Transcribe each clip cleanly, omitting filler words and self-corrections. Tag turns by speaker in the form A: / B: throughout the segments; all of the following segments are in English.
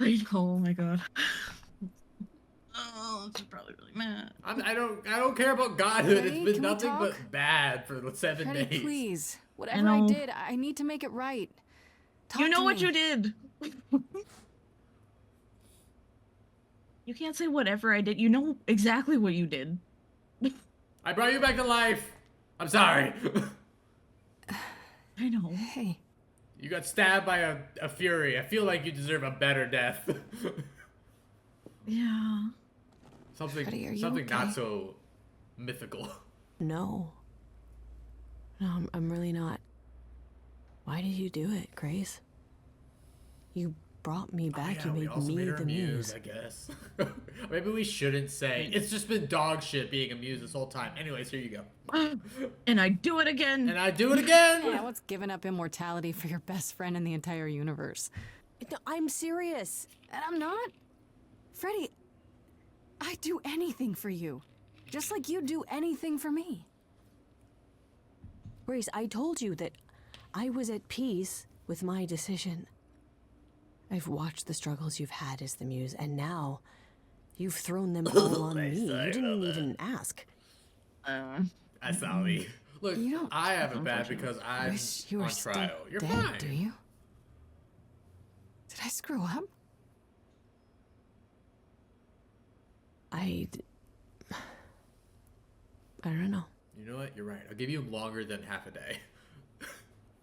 A: I know, oh my god. Oh, she's probably really mad.
B: I don't care about godhood.
C: Freddie,
B: It's been
C: can we
B: nothing
C: talk?
B: but bad for the 7
C: Freddie,
B: days.
C: please.
A: I
C: Whatever I
A: know.
C: did, I need to make it right. Talk
A: You know
C: to
A: what
C: me.
A: you did. You can't say whatever I did. You know exactly what you did.
B: I brought you back to life. I'm sorry.
A: I know.
C: Hey,
B: You got stabbed by a fury. I feel like you deserve a better death.
A: Yeah.
C: Freddie, are you
B: something
C: okay?
B: not so mythical.
D: No. No, I'm really not. Why did you do it, Grace? You brought me back.
B: Oh, yeah,
D: you
B: we also
D: made me
B: made her
D: the
B: a
D: muse.
B: I guess. Maybe we shouldn't say. It's just been dog shit being a muse this whole time. Anyways, here you go.
A: And I do it again.
B: And I do it again.
C: Yeah, what's giving up immortality for your best friend in the entire universe?
D: No, I'm serious.
C: And I'm not. Freddie, I'd do anything for you. Just like you'd do anything for me.
D: Grace, I told you that I was at peace with my decision. I've watched the struggles you've had as the muse, and now you've thrown them all on me. You didn't even ask.
B: I saw me. Look,
C: You don't-
B: I have it bad because I'm
C: Wish you were
B: on
C: still
B: trial. You're
C: dead,
B: fine.
C: do you? Did I screw up?
D: I don't know.
B: You know what? You're right. I'll give you longer than half a day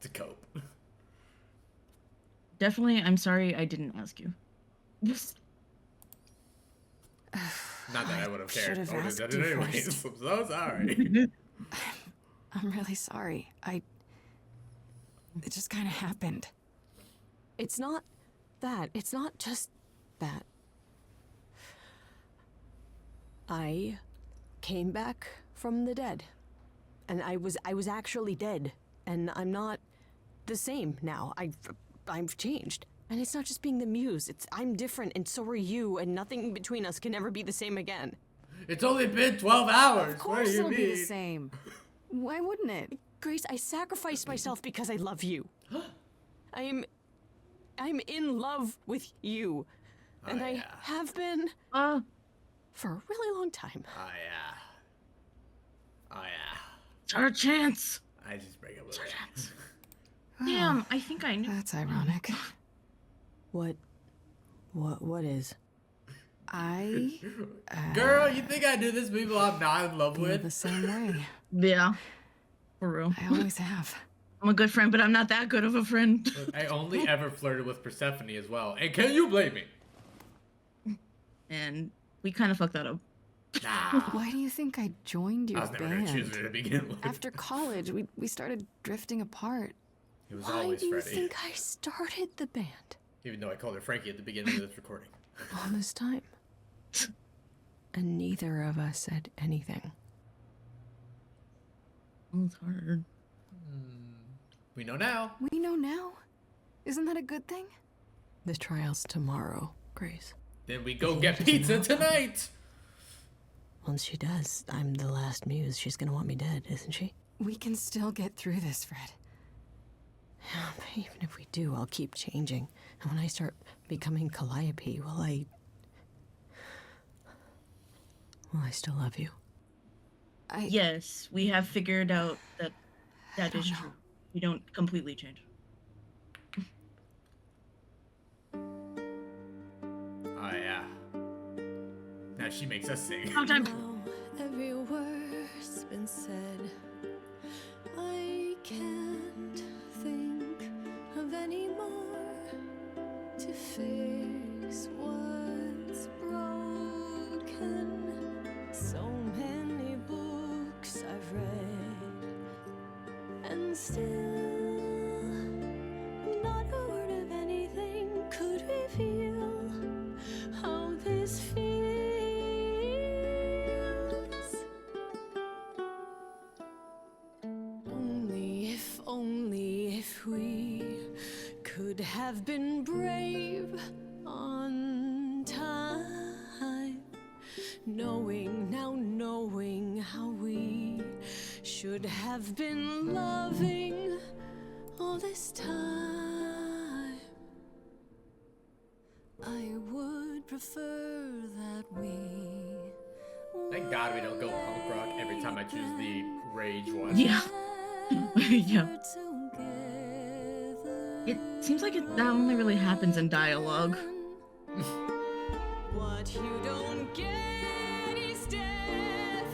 B: to cope.
A: Definitely, I'm sorry I didn't ask you.
B: Not that I would have cared.
C: should've
B: I would have
C: asked
B: done
C: you
B: it anyways.
C: first.
B: I'm so sorry.
C: I'm really sorry. It just kind of happened.
D: It's not that. It's not just that. I came back from the dead. And I was actually dead. And I'm not the same now. I've changed. And it's not just being the muse. I'm different and so are you, and nothing between us can ever be the same again.
B: It's only been 12 hours.
C: Of
B: What
C: course
B: do you
C: it'll be the
B: mean?
C: same. Why wouldn't it?
D: Grace, I sacrificed myself because I love you. I'm in love with you. And
B: Oh,
D: I
B: yeah.
D: have been
A: Uh,
D: for a really long time.
B: Oh, yeah. Oh, yeah.
A: it's our chance.
B: I just break up with her.
A: Damn, I think I knew.
C: That's ironic.
D: What is?
C: I
B: Girl, you think I do this people I'm not in love
C: feel the
B: with?
C: same way.
A: Yeah. For real.
C: I always have.
A: I'm a good friend, but I'm not that good of a friend.
B: I only ever flirted with Persephone as well. And can you blame me?
A: And we kind of fucked that up.
B: Nah.
C: Why do you think I joined
B: I
C: your
B: was never going to choose
C: band?
B: her to begin with.
C: After college, we started drifting apart.
B: It was
D: Why
B: always
D: do you
B: Freddie.
D: think I started the band
B: Even though I called her Frankie at the beginning of this recording.
D: all this time? And neither of us said anything.
A: Oh, it's hard.
B: We know now.
C: We know now. Isn't that a good thing?
D: The trial's tomorrow, Grace.
B: Then we go get pizza tonight.
D: Once she does, I'm the last muse. She's gonna want me dead, isn't she?
C: We can still get through this, Fred.
D: Yeah, but even if we do, I'll keep changing. And when I start becoming Calliope, will I still love you?
A: Yes, we have figured out that that is true. We don't completely change.
B: Oh, yeah. Now she makes us sing.
A: Oh, time.
E: Now every word's been said. I can't think of any more to fix what's broken. So many books I've read, and still not a word of anything could reveal how this feels. Only if we could have been brave on time, knowing how we should have been loving all this time. I I would prefer that we.
B: Thank God we don't go punk rock every time I choose the rage one.
A: Yeah. Yeah.
E: Together.
A: It seems like that only really happens in dialogue.
E: What you don't get is death.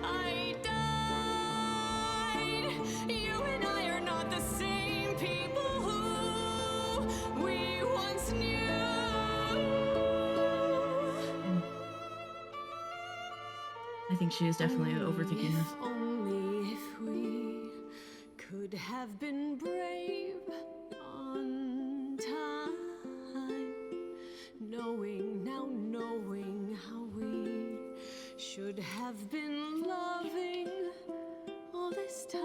E: I died. You and I are not the same people who we once knew.
A: I think she is definitely overthinking this.
E: Only if we could have been brave on time, knowing how we should have been loving all this time.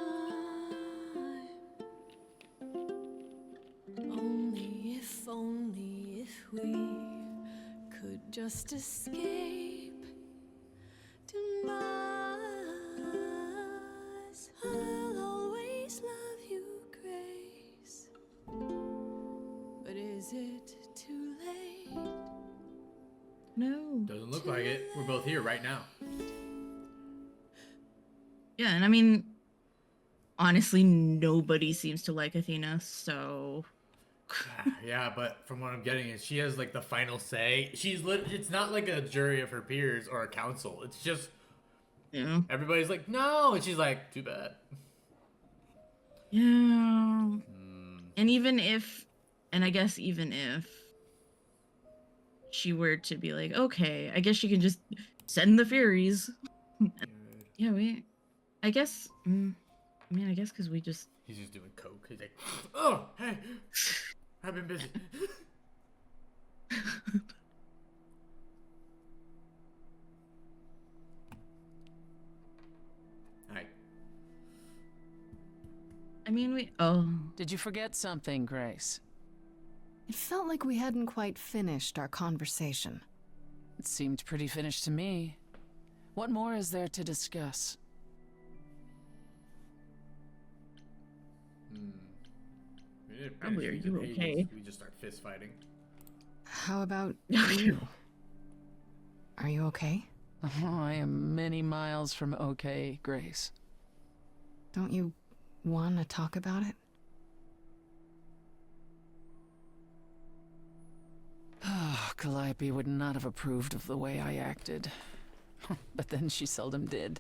E: Only if we could just escape demise. I'll always love you, Grace. But is it too late?
A: No.
B: Doesn't look like it. We're both here right now.
A: Yeah, and I mean, honestly, nobody seems to like Athena, so.
B: Yeah, but from what I'm getting is she has like the final say. It's not like a jury of her peers or a council. It's just
A: Yeah.
B: everybody's like, no, and she's like, too bad.
A: Yeah. And even if she were to be like, okay, I guess she can just send the Furies. Yeah, I guess because we just.
B: He's just doing coke. He's like, oh, hey, I've been busy. Alright.
A: I mean,
F: Did you forget something, Grace?
C: It felt like we hadn't quite finished our conversation.
F: It seemed pretty finished to me. What more is there to discuss?
A: Probably, are you okay?
B: We just start fist fighting.
C: How about you? Are you okay?
F: Oh, I am many miles from okay, Grace.
C: Don't you want to talk about it?
F: Oh, Calliope would not have approved of the way I acted. But then she seldom did.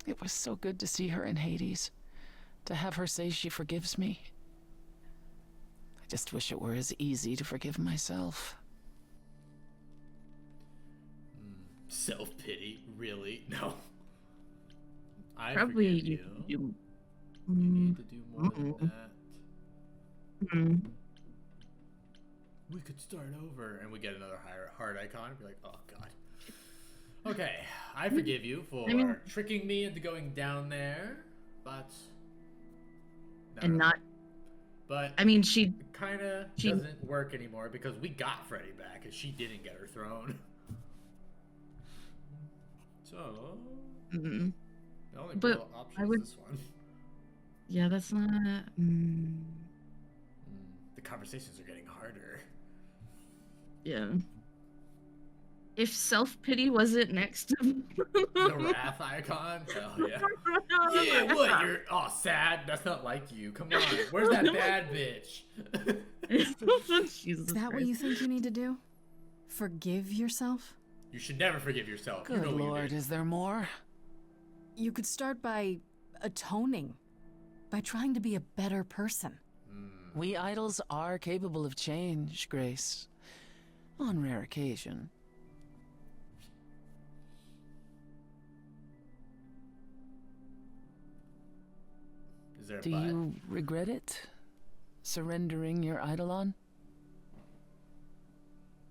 F: It was so good to see her in Hades. To have her say she forgives me. I just wish it were as easy to forgive myself.
B: Self-pity, really? No. I
A: Probably
B: forgive you.
A: you.
B: You need to do more than that. We could start over, and we get another heart icon. Be like, oh god. Okay, I forgive you for tricking me into going down there, but
A: And not.
B: But
A: I mean, she
B: kind of doesn't work anymore because we got Freddy back, and she didn't get her throne. So the only real option is this one.
A: Yeah, that's not.
B: The conversations are getting harder.
A: Yeah. If self-pity wasn't next to
B: The wrath icon? Hell yeah. Yeah, what? You're sad? That's not like you. Come on. Where's that bad bitch?
C: Is that what you think you need to do? Forgive yourself?
B: You should never forgive yourself.
F: Good Lord, is there more?
C: You could start by atoning. By trying to be a better person.
F: We idols are capable of change, Grace. On rare occasion.
B: Is there a
F: Do you regret it? Surrendering your eidolon?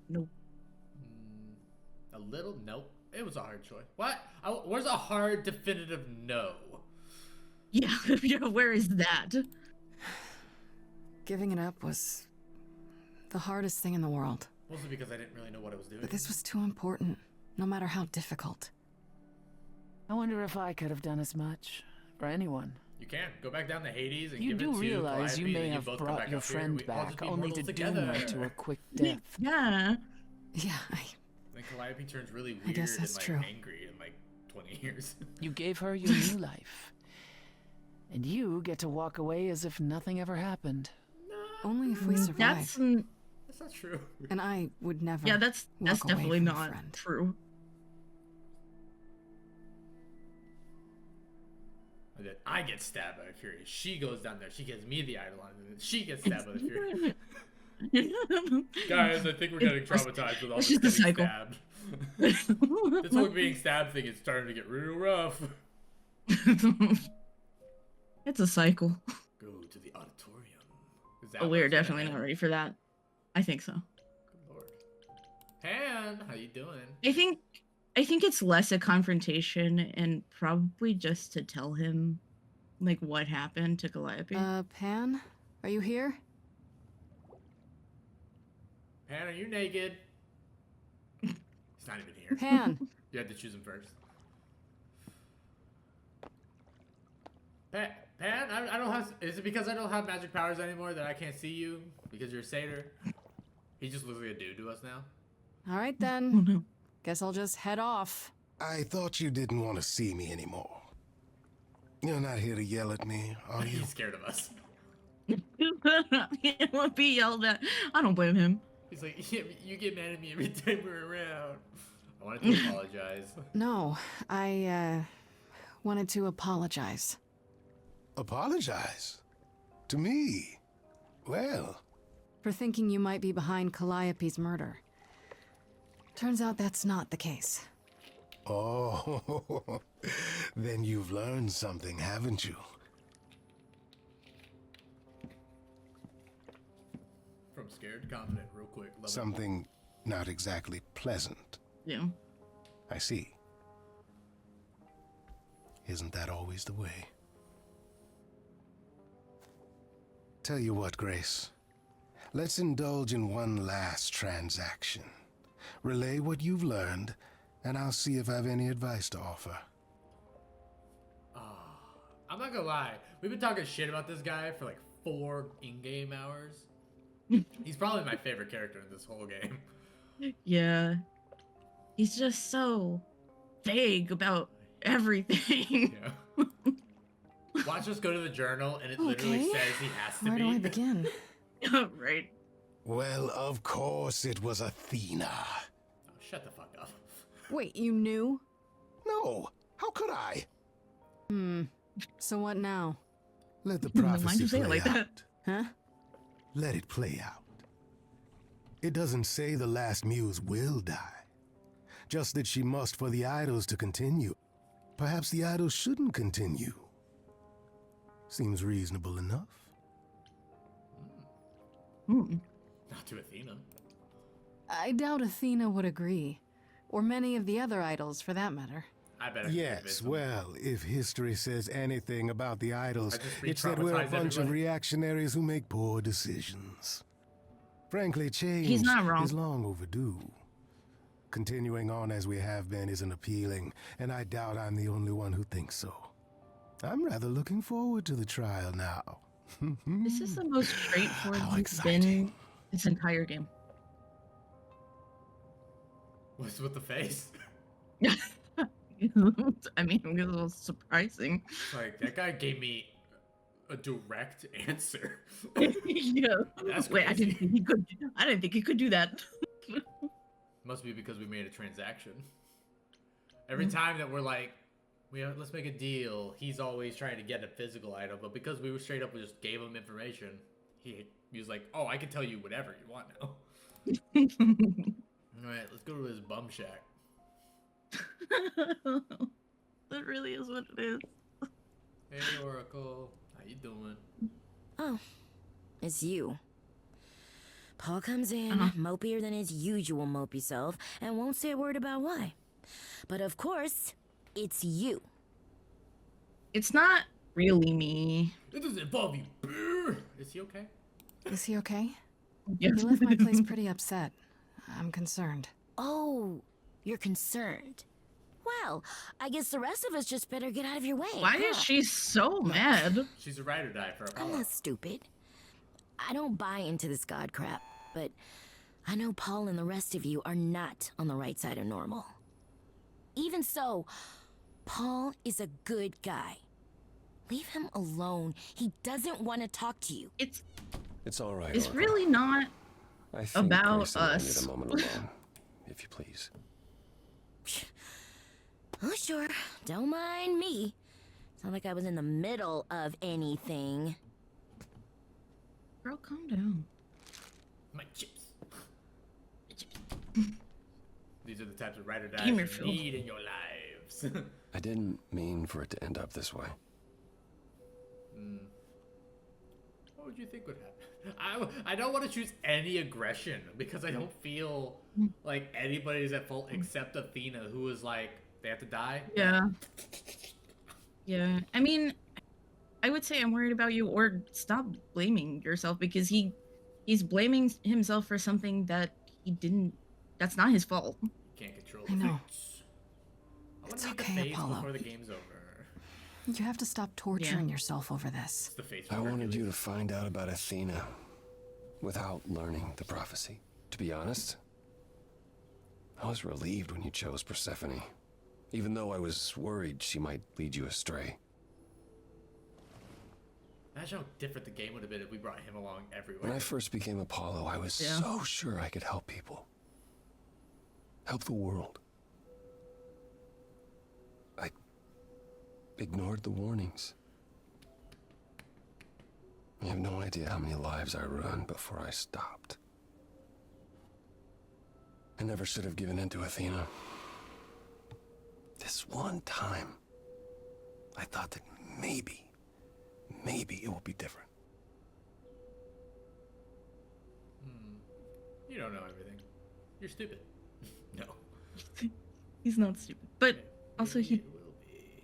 A: Nope.
B: A little? Nope. It was a hard choice. What? Where's a hard, definitive no?
A: Yeah, where is that?
C: Giving it up was the hardest thing in the world.
B: Mostly because I didn't really know what I was doing.
C: But this was too important, no matter how difficult.
F: I wonder if I could have done as much for anyone.
B: You can't go back down to Hades and
F: You
B: give
F: do
B: it to
F: realize you
B: Calliope,
F: may
B: and
F: have
B: both come
F: brought
B: back
F: your
B: up here,
F: friend
B: we all just
F: back
B: be
F: only
B: mortals
F: to doom
B: together.
F: her to a quick death.
A: Yeah.
C: Yeah,
B: Then Calliope turns really weird
C: I guess
B: and
C: that's
B: like
C: true.
B: angry in like 20 years.
F: You gave her your new life. And you get to walk away as if nothing ever happened.
C: Only if we survive.
A: That's
B: That's not true.
C: And I would never.
A: yeah, that's
C: walk away
A: definitely
C: from a
A: not
C: friend.
A: true.
B: And then I get stabbed by a Fury. She goes down there. She gives me the Eidolon, and then she gets stabbed by the Fury. Guys, I think we're getting traumatized with all
A: it's
B: this
A: just a
B: getting
A: cycle.
B: stabbed. This whole being stabbed thing is starting to get real rough.
A: It's a cycle.
B: Go to the auditorium. Is that
A: But
B: where
A: we're
B: it's gonna
A: definitely
B: end?
A: not ready for that. I think so.
B: Good lord. Han, how you doing?
A: I think it's less a confrontation and probably just to tell him like what happened to Calliope.
C: Pan? Are you here?
B: Han, are you naked? He's not even here.
C: Pan!
B: You had to choose him first. Pan, I don't have. Is it because I don't have magic powers anymore that I can't see you? Because you're a satyr? He just looks like a dude to us now.
C: Alright
A: Oh
C: then.
A: no.
C: Guess I'll just head off.
G: I thought you didn't want to see me anymore. You're not here to yell at me, are you?
B: He's scared of us.
A: He won't be yelled at. I don't blame him.
B: He's like, yeah, you get mad at me every time we're around. I wanted to apologize.
C: No, I, wanted to apologize.
G: Apologize? To me? Well,
C: For thinking you might be behind Calliope's murder. Turns out that's not the case.
G: oh, then you've learned something, haven't you?
B: From scared to confident, real quick. Love it.
G: Something not exactly pleasant.
A: Yeah.
G: I see. Isn't that always the way? Tell you what, Grace. Let's indulge in one last transaction. Relay what you've learned, and I'll see if I have any advice to offer.
B: I'm not gonna lie. We've been talking shit about this guy for like 4 in-game hours. He's probably my favorite character in this whole game.
A: Yeah. He's just so vague about everything.
B: Yeah. Watch us go to the journal, and it literally
C: Okay.
B: says he has to
C: Where
B: be.
C: do I begin?
A: Right.
G: Well, of course it was Athena.
B: Oh, shut the fuck up.
C: Wait, you knew?
G: No, how could I?
C: So what now?
G: Let the
A: Why'd
G: prophecy
A: you say it
G: play
A: like that?
G: out.
C: Huh?
G: Let it play out. It doesn't say the last muse will die, just that she must for the idols to continue. Perhaps the idols shouldn't continue. Seems reasonable enough.
B: Not to Athena.
C: I doubt Athena would agree. Or many of the other idols, for that matter.
B: I bet I could convince
G: Yes,
B: him.
G: well, if history says anything about the idols,
B: I just
G: it's that we're a
B: re-traumatize
G: bunch of
B: everybody.
G: reactionaries who make poor decisions. Frankly, change
A: He's not wrong.
G: is long overdue. Continuing on as we have been isn't appealing, and I doubt I'm the only one who thinks so. I'm rather looking forward to the trial now.
A: This is the most straightforward
G: How
A: he's
G: exciting.
A: been this entire game.
B: What's with the face?
A: I mean, it was a little surprising.
B: Like, that guy gave me a direct answer.
A: Yeah.
B: That's
A: Wait,
B: crazy.
A: I didn't think he could do that.
B: Must be because we made a transaction. Every time that we're like, let's make a deal, he's always trying to get a physical item, but because we were straight up, we just gave him information, he was like, oh, I can tell you whatever you want now. Alright, let's go to his bum shack.
A: That really is what it is.
B: Hey, Oracle. How you doing?
H: Oh, it's you. Paul comes in, mopier than his usual mopey self, and won't say a word about why. But of course, it's you.
A: It's not really me.
B: It doesn't involve you. Brr. Is he okay?
C: Is he okay?
A: Yes.
C: He left my place pretty upset. I'm concerned.
H: Oh, you're concerned. Well, I guess the rest of us just better get out of your way.
A: Why is she so mad?
B: She's a ride or die for
H: I'm
B: Apollo.
H: not stupid. I don't buy into this god crap, but I know Paul and the rest of you are not on the right side of normal. Even so, Paul is a good guy. Leave him alone. He doesn't want to talk to you.
I: It's all right.
A: It's
I: Oracle.
A: really not
I: I think
A: about
I: Grace and I
A: us.
I: need a moment alone, if you please.
H: Oh, sure. Don't mind me. It's not like I was in the middle of anything.
A: Girl, calm down.
B: My chips. These are the types of ride or die
A: Gamer
B: you
A: feel.
B: need in your lives.
I: I didn't mean for it to end up this way.
B: What would you think would happen? I don't want to choose any aggression because I don't feel like anybody's at fault except Athena, who was like, they have to die.
A: Yeah. Yeah. I mean, I would say I'm worried about you, or stop blaming yourself, because he's blaming himself for something that he didn't. That's not his fault.
B: Can't control
C: I
B: the
C: know.
B: fates. I want
C: It's
B: to make
C: okay,
B: the fates
C: Apollo.
B: before the game's over.
C: You have to stop torturing yourself over this.
B: It's the fates.
I: I
B: for
I: wanted you to
B: Hercules.
I: find out about Athena without learning the prophecy. To be honest, I was relieved when you chose Persephone, even though I was worried she might lead you astray.
B: Imagine how different the game would have been if we brought him along
I: When
B: everywhere.
I: I first became Apollo, I was
A: Yeah.
I: so sure I could help people. Help the world. I ignored the warnings. You have no idea how many lives I ruined before I stopped. I never should have given in to Athena. This one time, I thought that maybe it will be different.
B: You don't know everything. You're stupid. No.
A: He's not stupid, but also he.
B: It will be.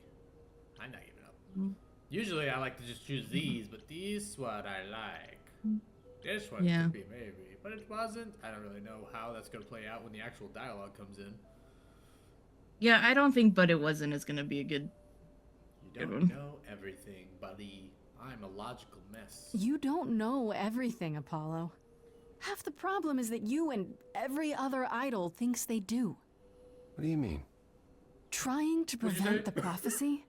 B: I'm not giving up. Usually I like to just choose these, but this one I like. This one
A: Yeah.
B: could be maybe, but it wasn't. I don't really know how that's gonna play out when the actual dialogue comes in.
A: Yeah, I don't think "but it wasn't" is gonna be a good.
B: You
A: Good
B: don't
A: one.
B: know everything, buddy. I'm a logical mess.
C: You don't know everything, Apollo. Half the problem is that you and every other idol thinks they do.
I: What do you mean?
C: Trying to
B: What'd you
C: prevent
B: say?
C: the prophecy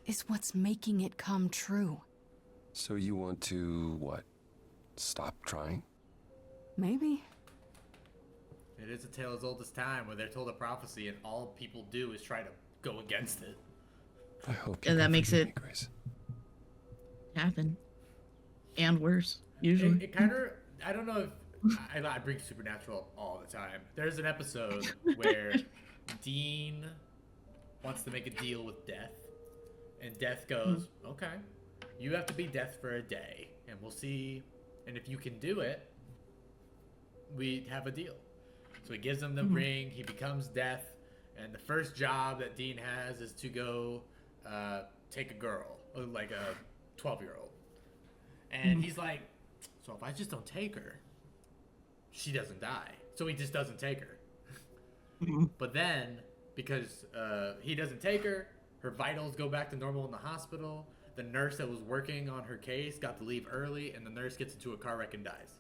C: is what's making it come true.
I: So you want to, what? Stop trying?
C: Maybe.
B: It is a tale as old as time where they're told a prophecy and all people do is try to go against it.
I: I hope
A: Yeah,
I: you
A: that
I: can
A: makes
I: forgive
A: it-
I: me, Grace.
A: Happen. And worse, usually.
B: It kind of, I don't know if, I bring Supernatural all the time. There's an episode where Dean wants to make a deal with Death, and Death goes, okay, you have to be Death for a day, and we'll see, and if you can do it, we have a deal. So he gives him the ring, he becomes Death, and the first job that Dean has is to go take a girl, like a 12-year-old. And he's like, so if I just don't take her, she doesn't die. So he just doesn't take her. But then, because he doesn't take her, her vitals go back to normal in the hospital. The nurse that was working on her case got to leave early, and the nurse gets into a car wreck and dies.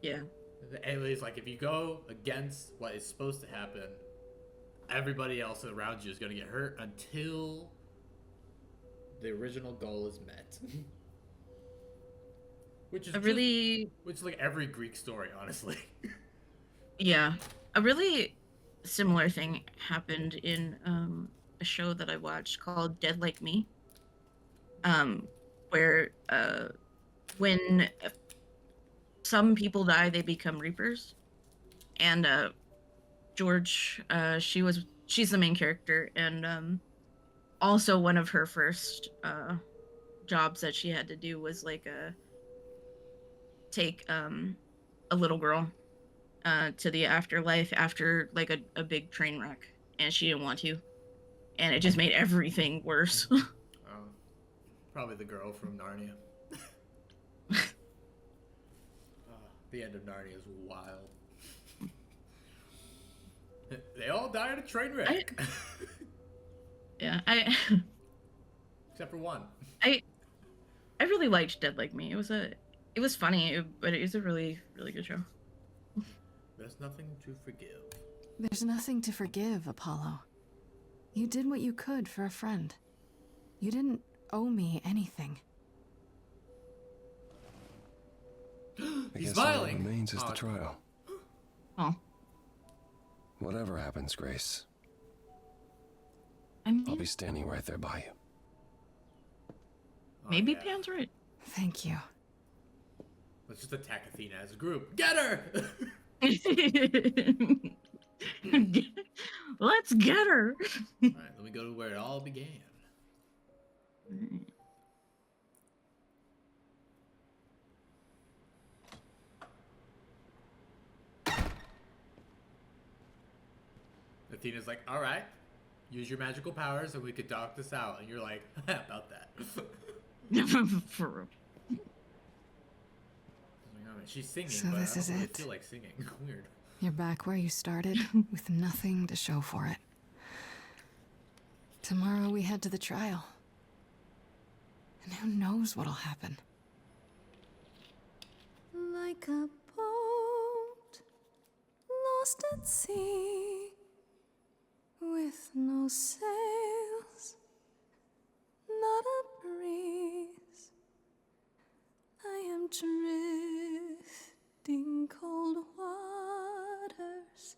A: Yeah.
B: The alien's like, if you go against what is supposed to happen, everybody else around you is going to get hurt until the original goal is met. Which is which is like every Greek story, honestly.
A: Yeah, a really similar thing happened in a show that I watched called Dead Like Me, where when some people die, they become reapers, and George, she's the main character, and also one of her first jobs that she had to do was like take a little girl to the afterlife after like a big train wreck, and she didn't want to, and it just made everything worse.
B: Probably the girl from Narnia. The end of Narnia is wild. They all died in a train wreck.
A: Yeah,
B: Except for one.
A: I really liked Dead Like Me. It was funny, but it was a really good show.
B: There's nothing to forgive.
C: There's nothing to forgive, Apollo. You did what you could for a friend. You didn't owe me anything.
I: I
B: He's
I: guess all that
B: smiling.
I: remains is the trial.
A: Oh,
I: Whatever happens, Grace,
A: I mean,
I: I'll be standing right there by you.
A: maybe
B: yeah.
A: Pan's right.
C: Thank you.
B: Let's just attack Athena as a group. Get her!
A: Let's get her.
B: Alright, let me go to where it all began. Athena's like, alright, use your magical powers and we could dock this out. And you're like, about that.
A: For real.
B: Oh my God, she's singing,
C: So
B: but
C: this
B: I
C: is
B: don't really
C: it.
B: feel like singing. Weird.
C: You're back where you started, with nothing to show for it. Tomorrow we head to the trial. And who knows what'll happen. Like a boat lost at sea, with no sails, not a breeze. I am drifting cold waters,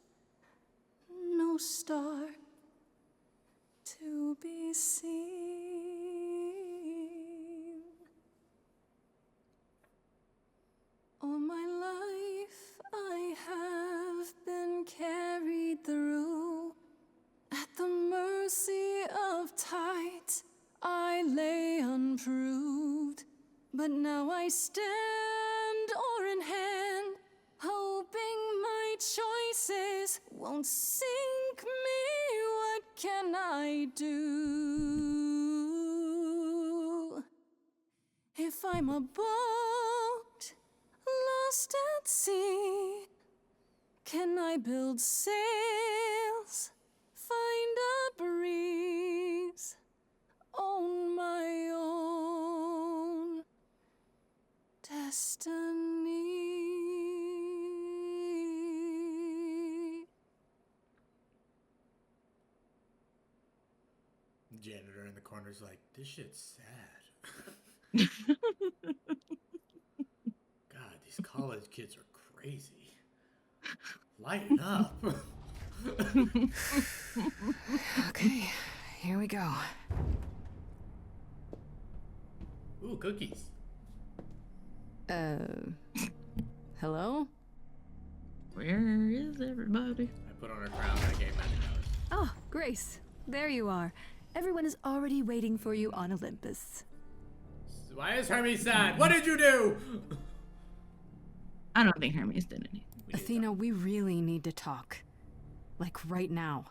C: no star to be seen. All my life I have been carried through. At the mercy of tides, I lay unproved. But now I stand oar in hand, hoping my choices won't sink me. What can I do? If I'm a boat lost at sea, can I build sails, find a breeze, own my own destiny?
B: The janitor in the corner's like, this shit's sad. God, these college kids are crazy. Lighten up.
C: Okay, here we go.
B: Ooh, cookies.
C: Hello?
A: Where is everybody?
B: I put on her crown and I gave magic powers.
J: Oh, Grace, there you are. Everyone is already waiting for you on Olympus.
B: Why is Hermes sad? What did you do?
A: I don't think Hermes did anything.
C: Athena, we really need to talk. Like right now.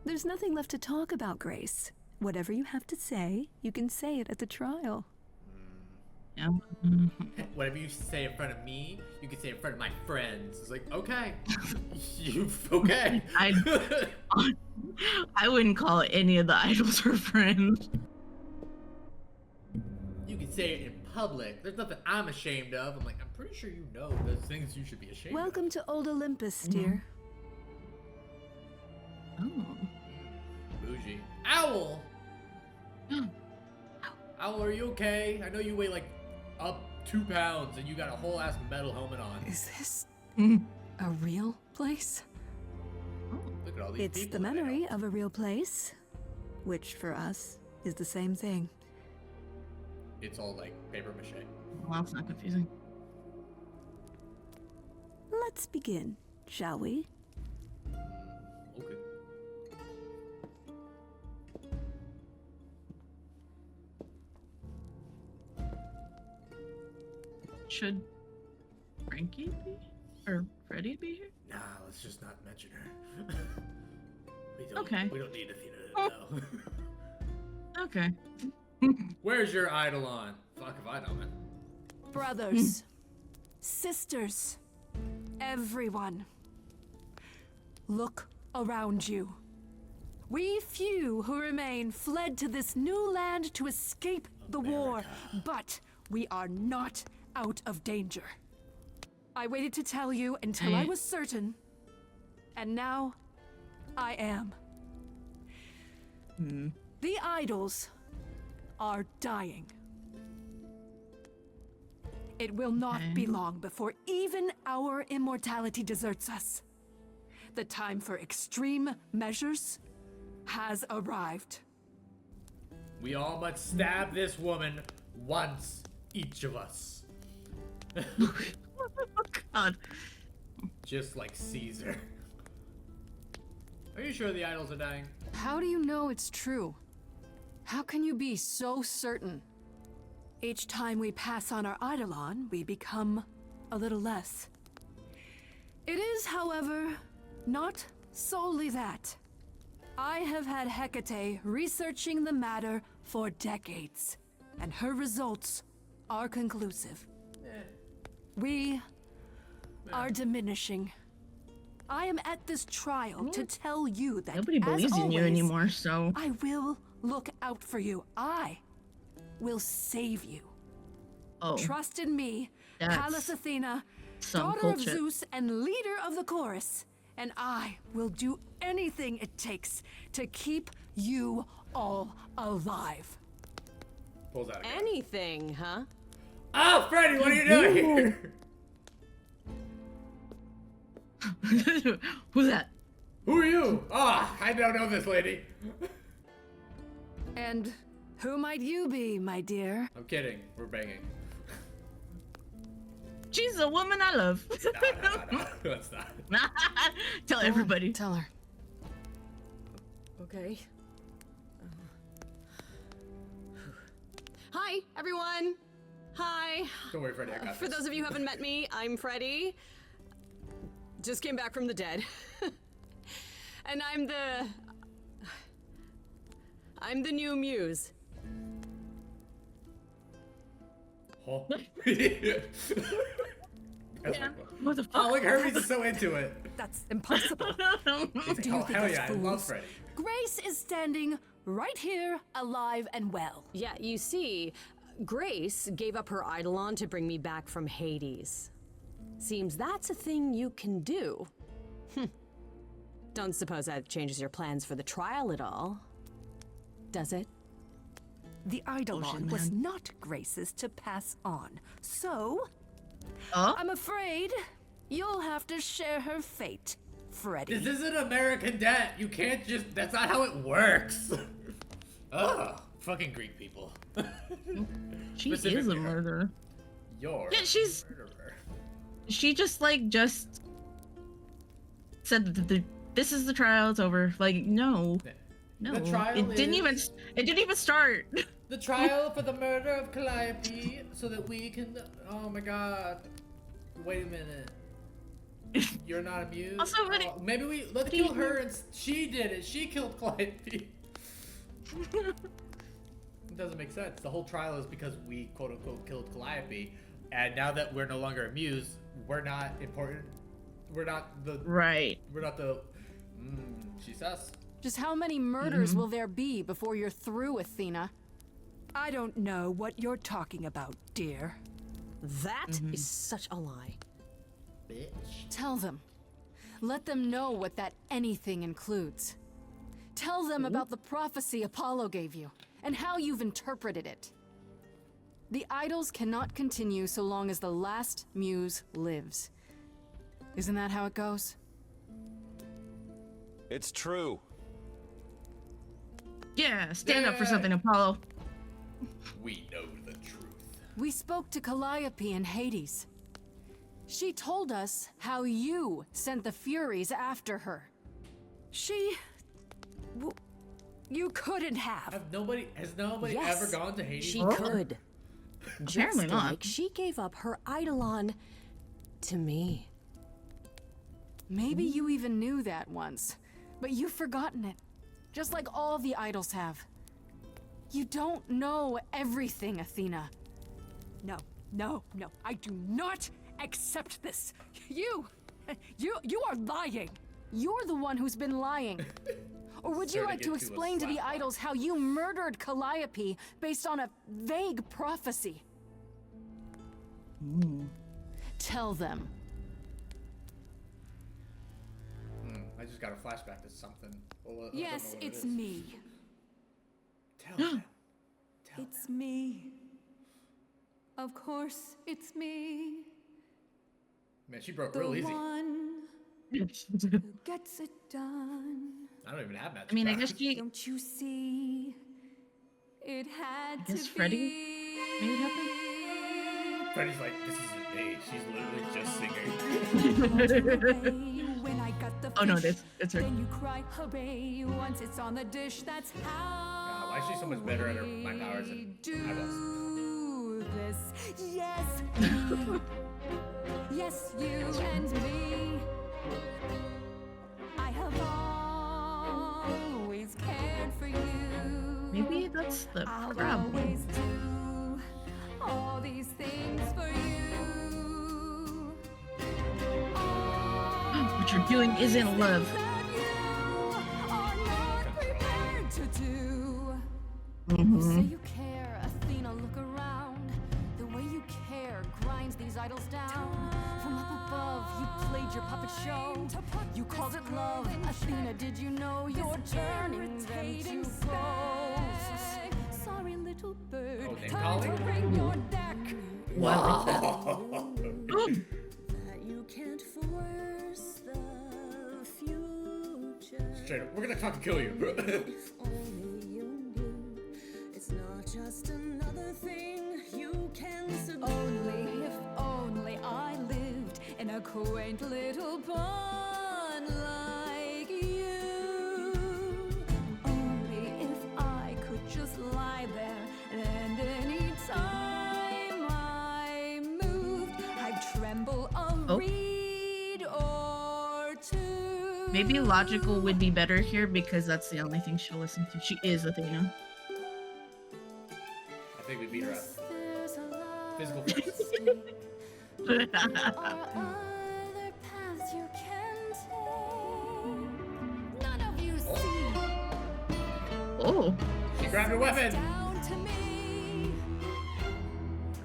J: There's nothing left to talk about, Grace. Whatever you have to say, you can say it at the trial.
A: Yeah.
B: Whatever you say in front of me, you can say in front of my friends. It's like, okay. Okay.
A: I wouldn't call any of the idols her friends.
B: You can say it in public. There's nothing I'm ashamed of. I'm like, I'm pretty sure you know those things you should be ashamed of.
J: Welcome to Old Olympus, dear.
A: Oh.
B: Bougie. Owl! Owl, are you okay? I know you weigh like up 2 pounds and you got a whole ass metal helmet on.
C: Is this a real place?
B: Look at all these
J: It's
B: people.
J: the memory of a real place, which for us is the same thing.
B: It's all like paper mache.
A: Well, that's not confusing.
J: Let's begin, shall we?
B: Okay.
A: Should Frankie be? Or Freddy be here?
B: Nah, let's just not mention her.
A: Okay.
B: We don't need Athena to know.
A: Okay.
B: Where's your eidolon? Fuck if I know, man.
C: Brothers, sisters, everyone.
J: Look around you. We few who remain fled to this new land to escape the war, but we are not out of danger. I waited to tell you until I was certain, and now I am. The idols are dying. It will not be long before even our immortality deserts us. The time for extreme measures has arrived.
B: We all must stab this woman once, each of us.
A: Oh, God.
B: Just like Caesar. Are you sure the idols are dying?
C: How do you know it's true? How can you be so certain?
J: Each time we pass on our eidolon, we become a little less. It is, however, not solely that. I have had Hecate researching the matter for decades, and her results are conclusive. We are diminishing. I am at this trial to tell you that
A: Nobody believes in you anymore, so...
J: I will look out for you. I will save you.
A: Oh.
J: Trust in me,
A: That's
J: Pallas Athena,
A: some
J: daughter
A: bullshit.
J: of Zeus and leader of the chorus, and I will do anything it takes to keep you all alive.
B: Pulls out a gun.
D: Anything, huh?
B: Oh, Freddy, what are you doing here?
A: Who's that?
B: Who are you? Ah, I don't know this lady.
J: And who might you be, my dear?
B: I'm kidding. We're banging.
A: She's a woman I love.
B: No, it's not.
A: Tell everybody.
C: Tell her.
D: Okay. Hi, everyone. Hi.
B: Don't worry, Freddy, I got
D: For
B: this.
D: those of you who haven't met me, I'm Freddie. Just came back from the dead. And I'm the new muse.
B: Huh?
A: Yeah. What the fuck?
B: Oh, look, Herbie's so into it.
J: That's impossible.
B: He's
J: Do you
B: oh,
J: think
B: hell
J: us
B: yeah, I love
J: fools?
B: Freddy.
J: Grace is standing right here, alive and well.
D: Yeah, you see, Grace gave up her eidolon to bring me back from Hades. Seems that's a thing you can do. Don't suppose that changes your plans for the trial at all, does it?
J: The eidolon
A: Ocean
J: was
A: Man.
J: not Grace's to pass on, so
A: Oh?
J: I'm afraid you'll have to share her fate, Freddie.
B: This isn't American debt. You can't just. That's not how it works. Ugh. Fucking Greek people.
A: She is a
B: Specifically her.
A: murderer.
B: You're
A: Yeah, she's-
B: a murderer.
A: She just said that this is the trial, it's over. Like, no. No.
B: The trial
A: it didn't
B: is-
A: even start.
B: The trial for the murder of Calliope, so that we can. Oh my God! Wait a minute. You're not amused.
A: Also, but it-
B: maybe let's kill her and she did it. She killed Calliope. It doesn't make sense. The whole trial is because we quote unquote killed Calliope, and now that we're no longer a muse, we're not important. We're not the.
A: Right.
B: We're not the. She's us.
C: Just how many murders will there be before you're through, Athena?
J: I don't know what you're talking about, dear.
D: That is such a lie.
B: Bitch.
C: Tell them. Let them know what that anything includes. Tell them about the prophecy Apollo gave you, and how you've interpreted it. The idols cannot continue so long as the last muse lives. Isn't that how it goes?
I: It's true.
A: Yeah, stand up for
B: Yay.
A: something, Apollo.
B: We know the truth.
C: We spoke to Calliope in Hades. She told us how you sent the Furies after her.
J: You couldn't have.
B: Has nobody
D: Yes,
B: ever gone to Hades?
D: She
B: before?
D: could.
A: Apparently
D: Just
A: not.
D: like she gave up her eidolon to me.
C: Maybe you even knew that once, but you've forgotten it. Just like all the idols have. You don't know everything, Athena.
J: No, I do not accept this. You are lying.
C: You're the one who's been lying. Or would you like to explain to the idols how you murdered Calliope based on a vague prophecy? Tell them.
B: I just got a flashback to something. Well,
J: Yes, it's me.
B: Tell them.
J: It's me. Of course, it's me.
B: Man, she broke
J: The
B: real easy.
J: one who gets it done.
B: I don't even have magic.
A: I mean, I
B: powers.
A: guess she.
J: Don't you see? It had
A: I guess
J: to
A: Freddie
J: be.
A: made it happen.
B: Freddie's like, this isn't me. She's literally just singing.
J: When I got the
A: Oh no,
J: fish,
A: it's her.
J: then you cry hooray once it's on the dish. That's how.
B: Why is she so much better at her my powers than I was?
J: Do this. Yes, me. Yes, you and me. I have always cared for you.
A: Maybe that's the
J: I'll
A: problem.
J: always do all these things for you.
A: What you're doing isn't love.
J: That you are not prepared to do.
A: Mm-hmm.
J: You say you care, Athena, look around. The way you care grinds these idols down. From up above, you played your puppet show. You called it love. Athena, did you know you're turning them to ghosts? Sorry, little bird.
B: Oh, name
J: Time to
B: calling?
J: bring your deck.
A: Wow.
H: That you can't force the future.
B: Straight up, we're gonna fucking kill you.
H: If only you knew, it's not just another thing you can subdue.
J: Only if only I lived in a quaint little pond like you. Only if I could just lie there and any time I moved, I'd tremble a reed or two.
A: Maybe logical would be better here because that's the only thing she'll listen to. She is Athena.
B: I think we beat her up.
J: There's a lot
B: Physical
J: of
B: force.
J: mistakes. Or other paths you can take. None of you see.
A: Oh,
B: She grabbed her weapon.
J: Down to me.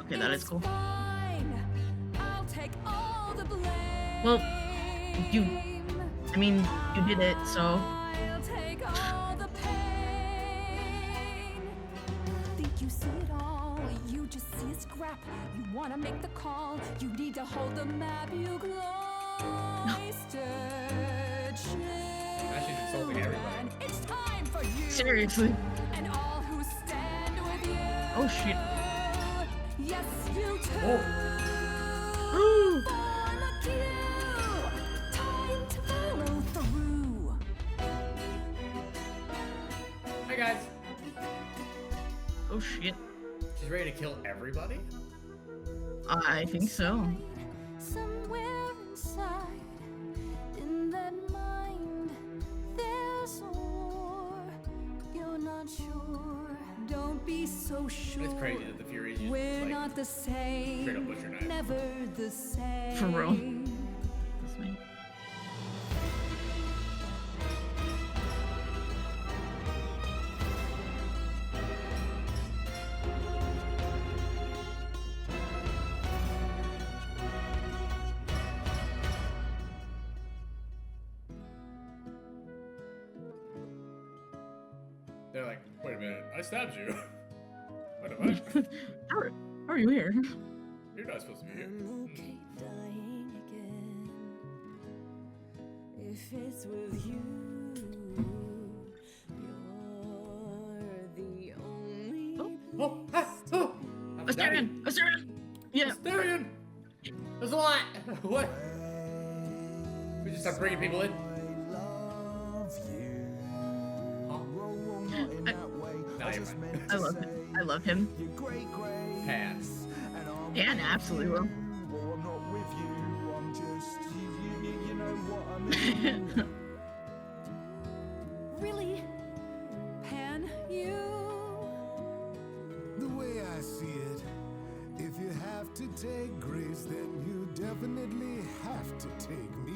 A: okay, that is cool.
J: It's fine. I'll take all the blame.
A: Well, I mean, you did it, so.
J: I'll take all the pain. Think you see it all, you just see a scrap. You wanna make the call, you need to hold the map. You cloistered
B: Now she's insulting everybody.
J: It's time for you.
A: Seriously.
J: And all who stand with you.
A: Oh shit.
J: Yes, you too.
A: Ooh.
J: For the cue. Time to follow through.
B: Hi guys.
A: Oh shit.
B: She's ready to kill everybody?
A: I think so.
J: Somewhere inside, in that mind, there's a war. You're not sure. Don't be so sure.
B: It's crazy that the Furies just
J: We're
B: like
J: not the same.
B: straight up butcher knife.
J: Never the same.
A: For real. That's me.
B: They're like, wait a minute, I stabbed you. What am I?
A: How are you here?
B: You're not supposed to be here.
H: I'm okay dying again. If it's with you, you're the only
B: Oh, ah, oh! I'm
A: Asterion! Asterion! Yeah.
B: Asterion! There's a lot! What? We just start bringing people in? Nah, you're fine.
A: I love him. I love him.
B: Pass.
A: And absolutely will.
J: Really? Pan, you?
G: The way I see it, if you have to take Grace, then you definitely have to take me.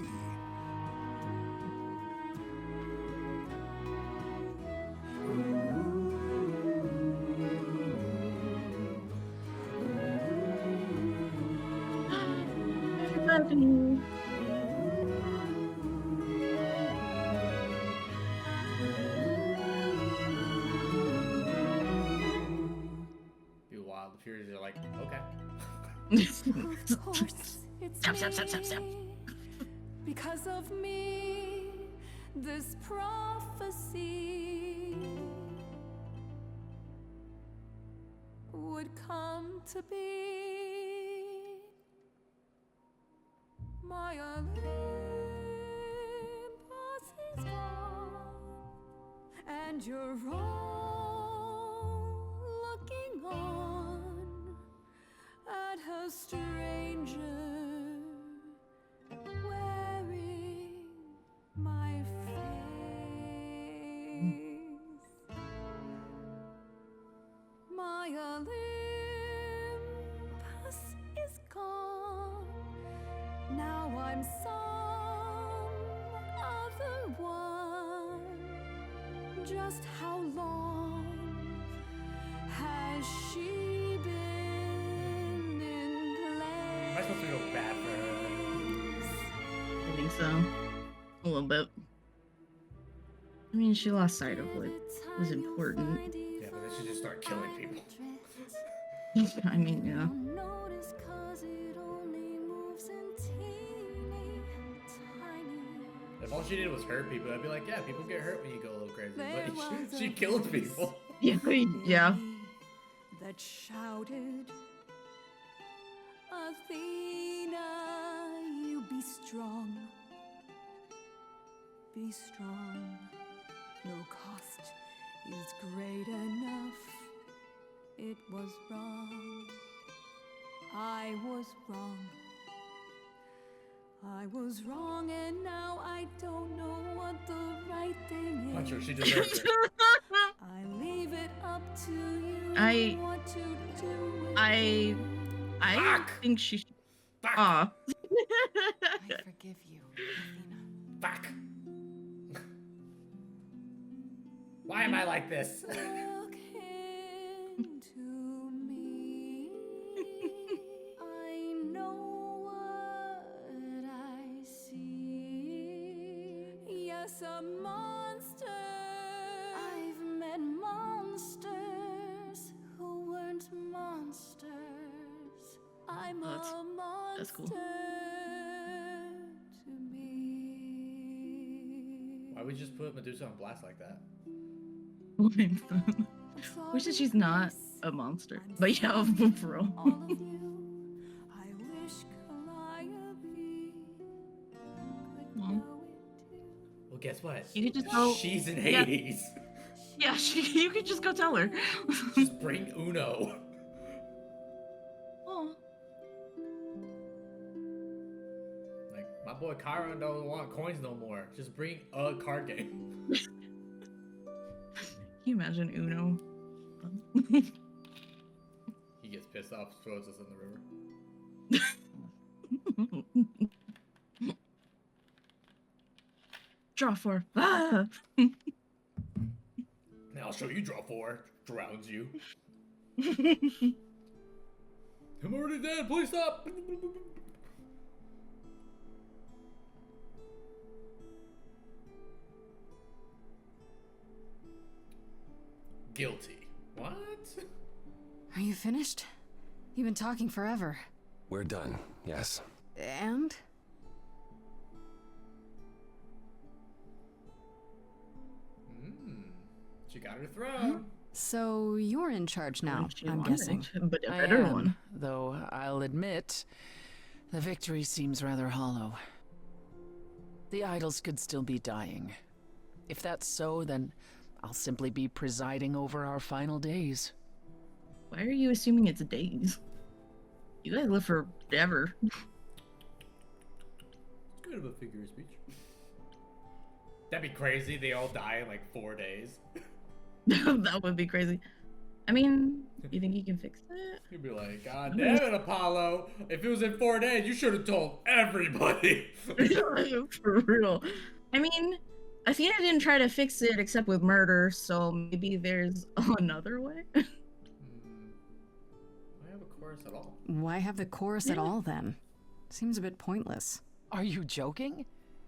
B: like, okay.
J: Of course, it's me. Because of me, this prophecy would come to be. My Olympus is gone, and you're all looking on at her stranger wearing my face. My Olympus is gone. Now I'm some other one. Just how long has she been in place?
B: Am I supposed to feel bad for her?
A: I think so. A little bit. I mean, she lost sight of what was important.
B: Yeah, but then she just started killing people.
A: I mean, yeah.
J: Notice 'cause it only moves in teeny tiny.
B: If all she did was hurt people, I'd be like, yeah, people get hurt when you go a little crazy.
J: There
B: But
J: was
B: she
J: a
B: killed people.
A: Yeah, yeah.
J: that shouted, Athena, you be strong. Be strong. No cost is great enough. It was wrong. I was wrong. I was wrong, and now I don't know what the right thing is.
B: Not sure she deserves it.
J: I leave it up to you what to do with
A: I
B: Fuck!
A: think she should.
B: Fuck!
A: Aw.
C: I forgive you, Athena.
B: Fuck! Why am I like this?
J: Look into me. I know what I see. Yes, a monster. I've met monsters who weren't monsters. I'm
A: Oh, that's
J: a monster
A: that's cool.
J: to me.
B: Why would you just put Medusa on blast like that?
A: Wish that she's not a monster. But yeah, for real.
J: All of you, I wish Calliope could know it too.
B: Well, guess what?
A: You could just go.
B: She's in
A: Yeah.
B: Hades.
A: Yeah, you could just go tell her.
B: Just bring Uno.
A: Oh.
B: Like, my boy Chiron don't want coins no more. Just bring a card game.
A: Can you imagine Uno?
B: He gets pissed off, throws us in the river.
A: Draw 4. Ah!
B: Now I'll show you draw 4. Drowns you. I'm already dead. Please stop. Guilty. What?
C: Are you finished? You've been talking forever.
I: We're done, yes.
C: And?
B: She got her throne.
C: So you're in charge now,
A: She
C: I'm
A: wanted
C: guessing.
A: it, but a
F: I
A: better
F: am,
A: one.
F: though I'll admit, the victory seems rather hollow. The idols could still be dying. If that's so, then I'll simply be presiding over our final days.
A: Why are you assuming it's days? You guys live forever.
B: It's kind of a figure of speech. That'd be crazy. They all die in like 4 days.
A: That would be crazy. I mean, you think you can fix that?
B: You'd be like, God damn it, Apollo. If it was in 4 days, you should have told everybody.
A: For real. I mean, Athena didn't try to fix it except with murder, so maybe there's another way.
B: Why have a chorus at all?
C: Why have the chorus at all then? Seems a bit pointless.
F: Are you joking?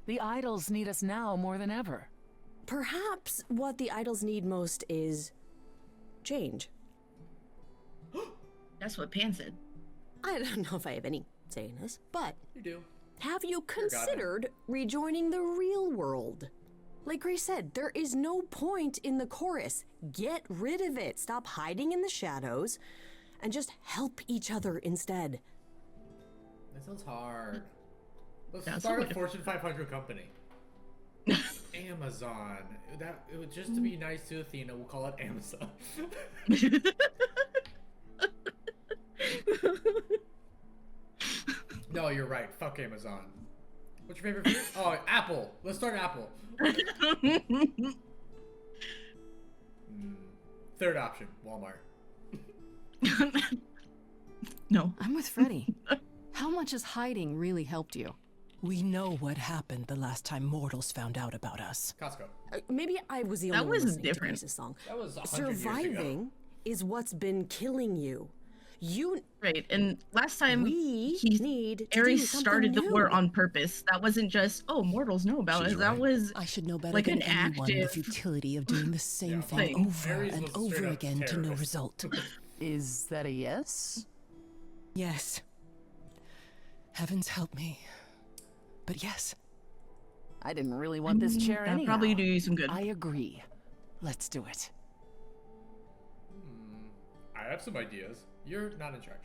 F: The idols need us now more than ever.
D: Perhaps what the idols need most is change.
A: That's what Pan said.
D: I don't know if I have any say in this, but
B: You do.
D: have you
B: You're goddamn.
D: considered rejoining the real world? Like Grace said, there is no point in the chorus. Get rid of it. Stop hiding in the shadows and just help each other instead.
B: That sounds hard. Let's
A: That's
B: start a
A: what-
B: Fortune 500 company. Amazon. It would just to be nice to Athena, we'll call it Amazon. No, you're right. Fuck Amazon. What's your favorite food? Oh, Apple. Let's start Apple. Third option, Walmart.
A: No.
C: I'm with Freddy. How much has hiding really helped you?
K: We know what happened the last time mortals found out about us.
B: Costco.
D: Maybe I was the
A: That
D: only one
A: was
D: listening
A: different.
D: to Grace's song.
B: That was 100 years ago.
D: Surviving is what's been killing you. You
A: Right, and last time
D: We need to
A: Ares
D: do something
A: started the war
D: new.
A: on purpose. That wasn't just, oh, mortals know about
I: She's
A: it. That
I: right.
A: was
K: I should know better
A: like
K: than
A: an
K: anyone the
A: active
K: futility of doing the same
B: Yeah,
K: thing
A: well,
K: over
B: Ares
K: and
B: was a
K: over
B: straight-up
K: again to no
B: terrorist.
K: result.
F: Is that a yes?
K: Yes. Heavens help me. But yes.
F: I didn't really want this chair
A: that'd
F: anyhow.
A: probably do you some good.
F: I agree. Let's do it.
B: I have some ideas. You're not in charge.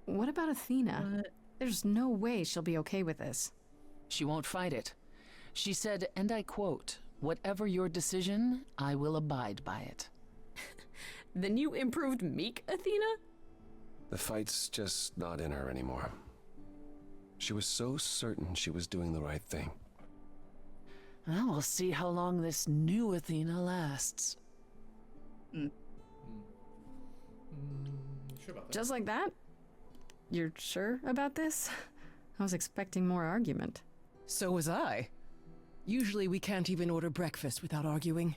C: What about Athena?
A: What?
C: There's no way she'll be okay with this.
F: She won't fight it. She said, and I quote, "Whatever your decision, I will abide by it."
D: The new improved meek Athena?
I: The fight's just not in her anymore. She was so certain she was doing the right thing.
F: Well, we'll see how long this new Athena lasts.
B: Sure about that.
C: Just like that? You're sure about this? I was expecting more argument.
K: So was I. Usually we can't even order breakfast without arguing.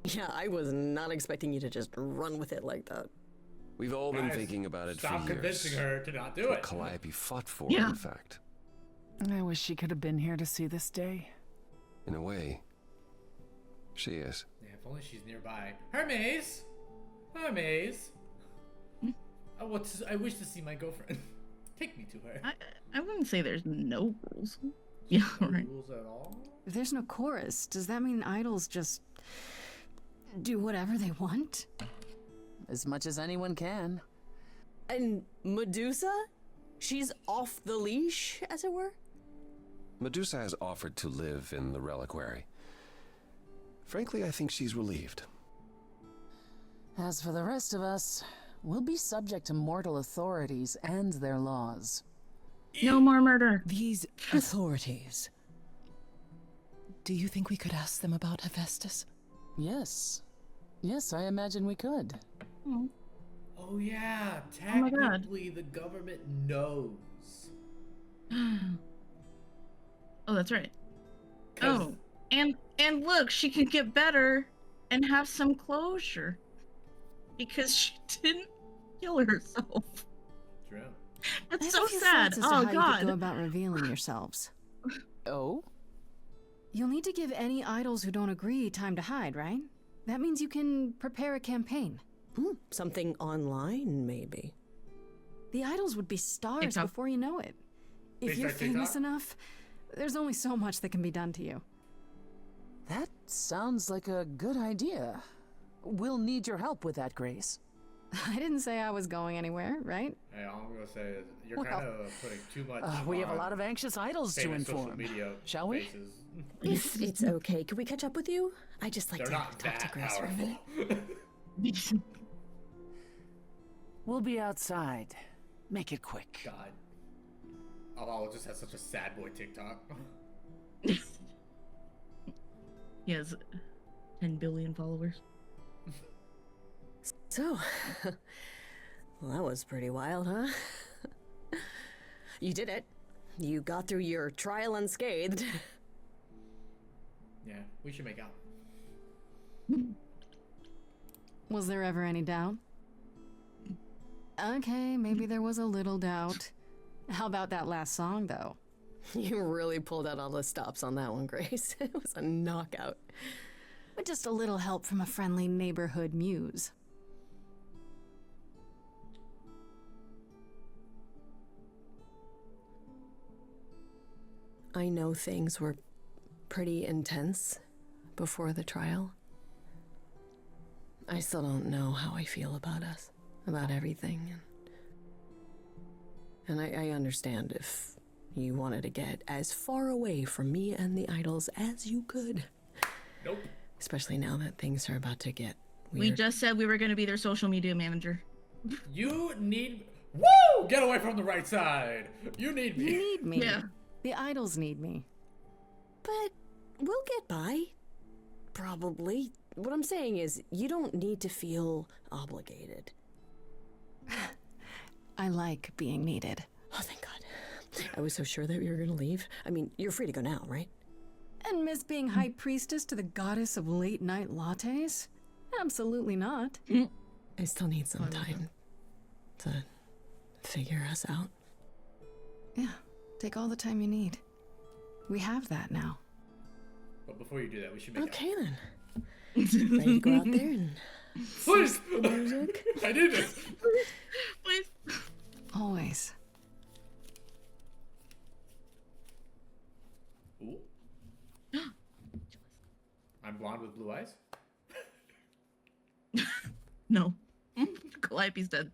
D: Yeah, I was not expecting you to just run with it like that.
I: We've all been
B: Guys,
I: thinking about it
B: Stop
I: for years.
B: convincing her to not do
I: What
B: it.
I: Calliope fought for,
A: Yeah.
I: in fact.
F: I wish she could have been here to see this day.
I: In a way, she is.
B: Yeah, if only she's nearby. Hermes! Hermes! I wish to see my girlfriend. Take me to her.
A: I wouldn't say there's no rules. Yeah, right.
B: Rules at all?
C: If there's no chorus, does that mean idols just do whatever they want?
F: As much as anyone can.
D: And Medusa? She's off the leash, as it were?
I: Medusa has offered to live in the reliquary. Frankly, I think she's relieved.
F: As for the rest of us, we'll be subject to mortal authorities and their laws.
A: No more murder.
K: These authorities. Do you think we could ask them about Hephaestus?
F: Yes. Yes, I imagine we could.
B: Oh yeah,
A: my God.
B: technically the government knows.
A: Oh, that's right.
B: 'Cause-
A: Oh, and look, she can get better and have some closure because she didn't kill herself.
B: True.
C: I
A: That's
C: have
A: so
C: a few
A: sad.
C: thoughts as to
A: Oh
C: how you could go
A: God.
C: about revealing yourselves.
F: Oh?
C: You'll need to give any idols who don't agree time to hide, right? That means you can prepare a campaign.
D: Something online, maybe.
C: The idols would be stars
A: TikTok.
C: before you know it. If
B: They
C: you're
B: start TikTok?
C: famous enough, there's only so much that can be done to you.
F: That sounds like a good idea. We'll need your help with that, Grace.
C: I didn't say I was going anywhere, right?
B: Hey, all I'm gonna say is you're
F: Well,
B: kind of putting too much.
F: We have a
B: on
F: lot of anxious idols to
B: famous social
F: inform.
B: media
F: Shall we?
B: faces.
D: If it's okay, could we catch up with you? I just like
B: They're
D: to
B: not
D: talk to
B: that
D: Grace for a
B: powerful.
D: minute.
F: We'll be outside. Make it quick.
B: God. Apollo just has such a sad boy TikTok.
A: He has 10 billion followers.
D: So, well, that was pretty wild, huh? You did it. You got through your trial unscathed.
B: Yeah, we should make out.
C: Was there ever any doubt? Okay, maybe there was a little doubt. How about that last song, though?
D: You really pulled out all the stops on that one, Grace. It was a knockout.
C: With just a little help from a friendly neighborhood muse.
D: I know things were pretty intense before the trial. I still don't know how I feel about us, about everything. And I understand if you wanted to get as far away from me and the idols as you could.
B: Nope.
D: Especially now that things are about to get weird.
A: We just said we were going to be their social media manager.
B: You need... Woo! Get away from the right side. You need me.
C: You need me.
A: Yeah.
C: The idols need me.
D: But we'll get by. Probably. What I'm saying is, you don't need to feel obligated.
C: I like being needed.
D: Oh, thank God. I was so sure that you were gonna leave. I mean, you're free to go now, right?
C: And miss being high priestess to the goddess of late night lattes? Absolutely not.
D: I still need some time to figure us out.
C: Yeah, take all the time you need. We have that now.
B: But before you do that, we should make
D: Okay then. Ready to go out there and
B: Please!
D: the music?
B: I did this!
A: Please.
C: Always.
B: Ooh. I'm blonde with blue eyes?
A: No. Calliope's dead.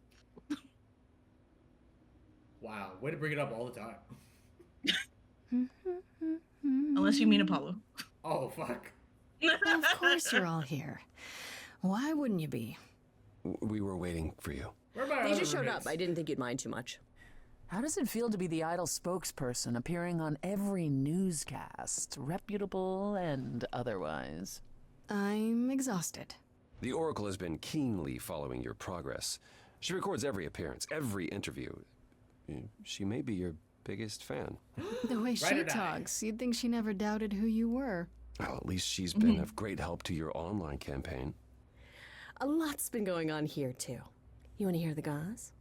B: Wow, way to bring it up all the time.
A: Unless you mean Apollo.
B: Oh, fuck.
C: Of course you're all here. Why wouldn't you be?
I: We were waiting for you.
B: Where are my
D: They
B: other
D: just showed
B: roommates?
D: up. I didn't think you'd mind too much.
F: How does it feel to be the idol spokesperson appearing on every newscast, reputable and otherwise?
C: I'm exhausted.
I: The Oracle has been keenly following your progress. She records every appearance, every interview. She may be your biggest fan.
C: The way
B: Ride
C: she
B: or die.
C: talks, you'd think she never doubted who you were.
I: Well, at least she's been of great help to your online campaign.
D: A lot's been going on here, too. You want to hear the gauze?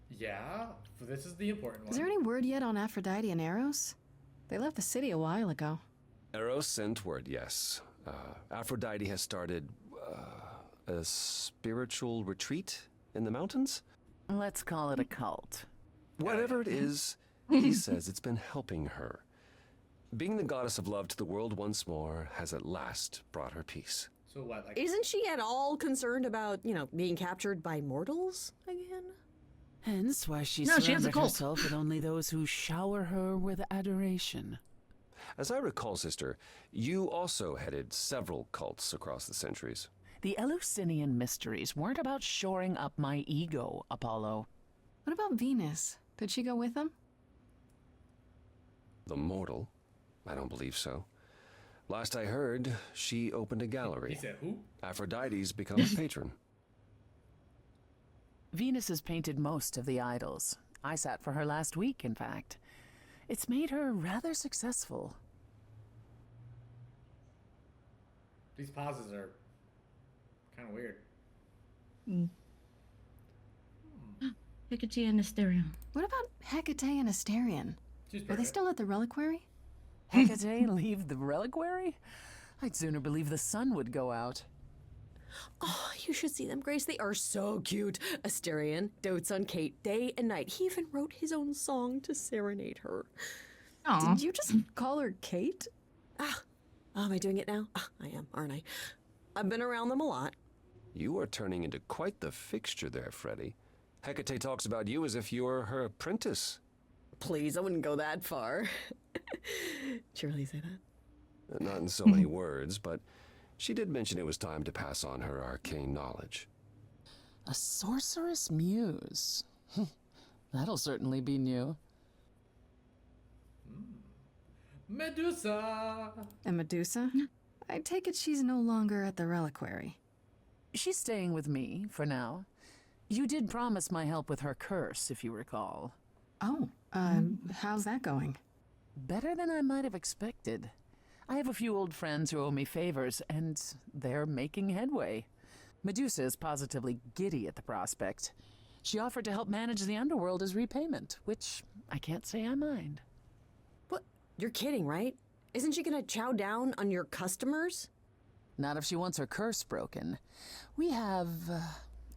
B: Yeah, so this is the important one.
C: Is there any word yet on Aphrodite and Eros? They left the city a while ago.
I: Eros sent word, yes. Aphrodite has started a spiritual retreat in the mountains?
F: Let's call it a cult.
I: Whatever it is, he says it's been helping her. Being the goddess of love to the world once more has at last brought her peace.
B: So what, like...
D: Isn't she at all concerned about, being captured by mortals again?
F: Hence why she
A: No, she has a
F: surrounded
A: cult.
F: herself with only those who shower her with adoration.
I: As I recall, sister, you also headed several cults across the centuries.
F: The Eleusinian mysteries weren't about shoring up my ego, Apollo.
C: What about Venus? Did she go with them?
I: The mortal? I don't believe so. Last I heard, she opened a gallery.
B: He said who?
I: Aphrodite's become a patron.
F: Venus has painted most of the idols. I sat for her last week, in fact. It's made her rather successful.
B: These pauses are kind of weird.
A: Hecate and Asterion.
C: What about Hecate and Asterion?
B: She's
C: Are they
B: perfect.
C: still at the reliquary?
F: Hecate leave the reliquary? I'd sooner believe the sun would go out.
D: Oh, you should see them, Grace. They are so cute. Asterion dotes on Kate day and night. He even wrote his own song to serenade her.
A: Aw.
C: Did you just call her Kate?
D: Am I doing it now? I am, aren't I? I've been around them a lot.
I: You are turning into quite the fixture there, Freddy. Hecate talks about you as if you were her apprentice.
D: Please, I wouldn't go that far. Did you really say that?
I: Not in so many words, but she did mention it was time to pass on her arcane knowledge.
F: A sorceress muse. That'll certainly be new.
B: Medusa!
C: And Medusa? I take it she's no longer at the reliquary.
F: She's staying with me, for now. You did promise my help with her curse, if you recall.
C: Oh, how's that going?
F: Better than I might have expected. I have a few old friends who owe me favors, and they're making headway. Medusa is positively giddy at the prospect. She offered to help manage the underworld as repayment, which I can't say I mind.
D: What? You're kidding, right? Isn't she gonna chow down on your customers?
F: Not if she wants her curse broken. We have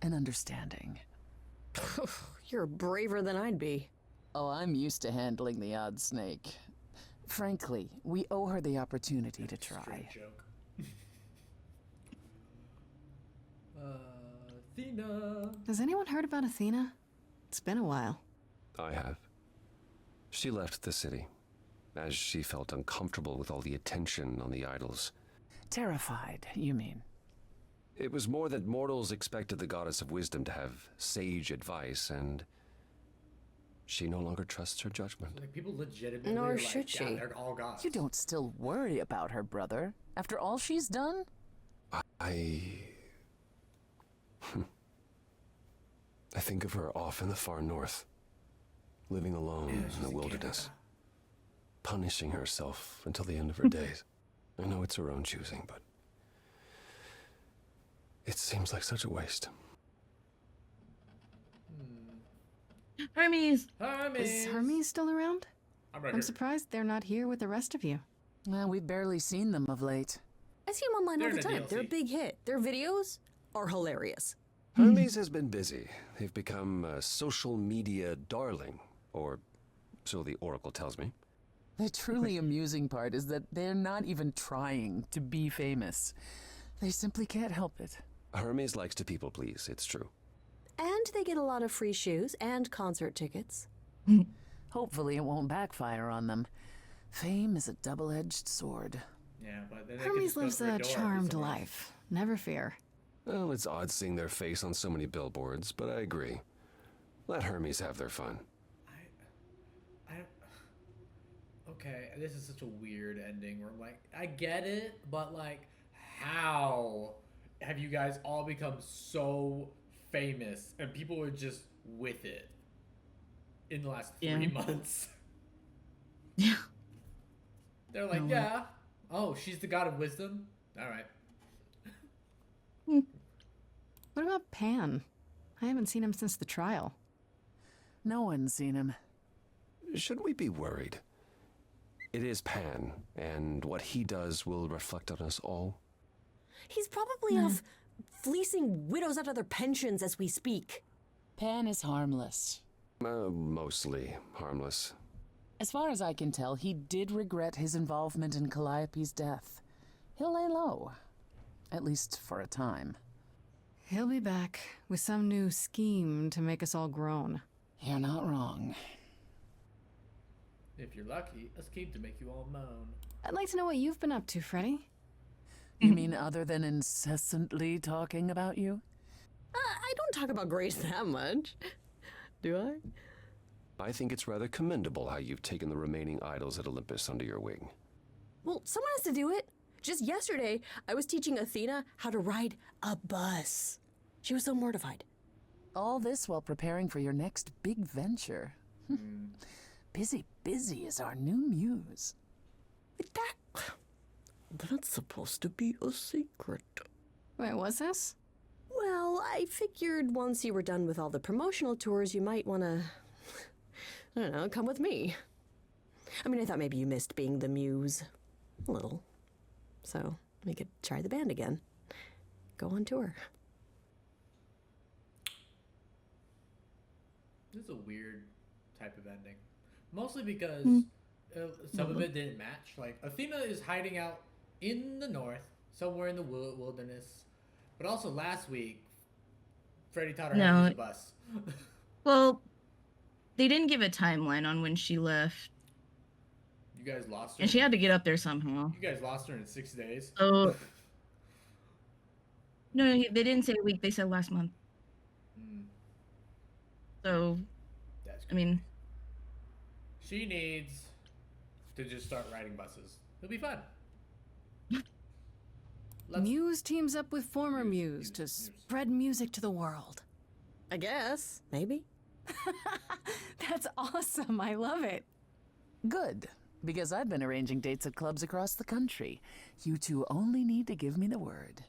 F: an understanding.
D: You're braver than I'd be.
F: Oh, I'm used to handling the odd snake. Frankly, we owe her the opportunity to try.
B: Straight joke. Athena.
C: Has anyone heard about Athena? It's been a while.
I: I have. She left the city, as she felt uncomfortable with all the attention on the idols.
F: Terrified, you mean?
I: It was more that mortals expected the goddess of wisdom to have sage advice, and she no longer trusts her judgment.
B: Like, people legitimately
D: Nor
B: are like,
D: should
B: yeah,
D: she.
B: they're all gods.
F: You don't still worry about her, brother, after all she's done?
I: I think of her off in the far north, living alone in the wilderness, punishing herself until the end of her days. I know it's her own choosing, but it seems like such a waste.
A: Hermes!
B: Hermes!
C: Is Hermes still around?
B: I'm right
C: I'm
B: here.
C: surprised they're not here with the rest of you.
F: Well, we've barely seen them of late.
D: I see them online
B: They're
D: all the
B: in a
D: time. They're a
B: DLC.
D: big hit. Their videos are hilarious.
I: Hermes has been busy. They've become a social media darling, or so the Oracle tells me.
F: The truly amusing part is that they're not even trying to be famous. They simply can't help it.
I: Hermes likes to people please, it's true.
D: And they get a lot of free shoes and concert tickets.
F: Hopefully it won't backfire on them. Fame is a double-edged sword.
B: Yeah, but then they
C: Hermes
B: could just go
C: lives
B: through
C: a
B: door
C: charmed
B: somewhere.
C: life. Never fear.
I: Well, it's odd seeing their face on so many billboards, but I agree. Let Hermes have their fun.
B: Okay, this is such a weird ending where I'm like, I get it, but like, how have you guys all become so famous and people are just with it in the last 3 months?
A: Yeah.
B: They're like,
A: No.
B: yeah. Oh, she's the god of wisdom? Alright.
C: What about Pan? I haven't seen him since the trial.
F: No one's seen him.
I: Should we be worried? It is Pan, and what he does will reflect on us all.
D: He's probably off fleecing widows out of their pensions as we speak.
F: Pan is harmless.
I: Mostly harmless.
F: As far as I can tell, he did regret his involvement in Calliope's death. He'll lay low. At least for a time.
C: He'll be back with some new scheme to make us all groan.
F: You're not wrong.
B: If you're lucky, a scheme to make you all moan.
C: I'd like to know what you've been up to, Freddy.
F: You mean other than incessantly talking about you?
D: I don't talk about Grace that much. Do I?
I: I think it's rather commendable how you've taken the remaining idols at Olympus under your wing.
D: Well, someone has to do it. Just yesterday, I was teaching Athena how to ride a bus. She was so mortified.
F: All this while preparing for your next big venture. Busy is our new muse.
D: That's supposed to be a secret.
C: Wait, what's this?
D: Well, I figured once you were done with all the promotional tours, you might want to, I don't know, come with me. I mean, I thought maybe you missed being the muse. A little. So, we could try the band again. Go on tour.
B: This is a weird type of ending. Mostly because some of it didn't match. Like, Athena is hiding out in the north, somewhere in the wilderness. But also last week, Freddy taught her how to use a bus.
A: Well, they didn't give a timeline on when she left.
B: You guys lost her.
A: And she had to get up there somehow.
B: You guys lost her in 6 days.
A: So, no, they didn't say a week. They said last month. So,
B: That's good.
A: I mean,
B: She needs to just start riding buses. It'll be fun.
C: Muse teams up with former Muse to spread music to the world.
D: I guess. Maybe.
C: That's awesome. I love it.
F: Good, because I've been arranging dates at clubs across the country. You two only need to give me the word.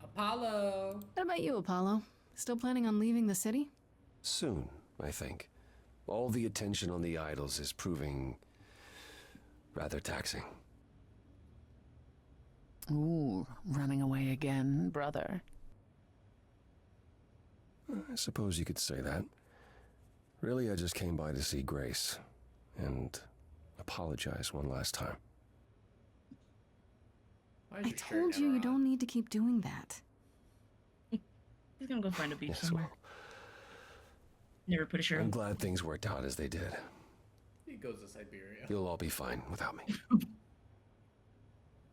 B: Apollo!
C: What about you, Apollo? Still planning on leaving the city?
I: Soon, I think. All the attention on the idols is proving rather taxing.
F: Ooh, running away again, brother.
I: I suppose you could say that. Really, I just came by to see Grace and apologize one last time.
B: Why is
C: I
B: your shirt
C: told you
B: never
C: you
B: on?
C: don't need to keep doing that.
A: He's gonna go find a beach
I: Yes,
A: somewhere.
I: well,
A: Never put a shirt
I: I'm
A: on.
I: glad things worked out as they did.
B: He goes to Siberia.
I: You'll all be fine without me.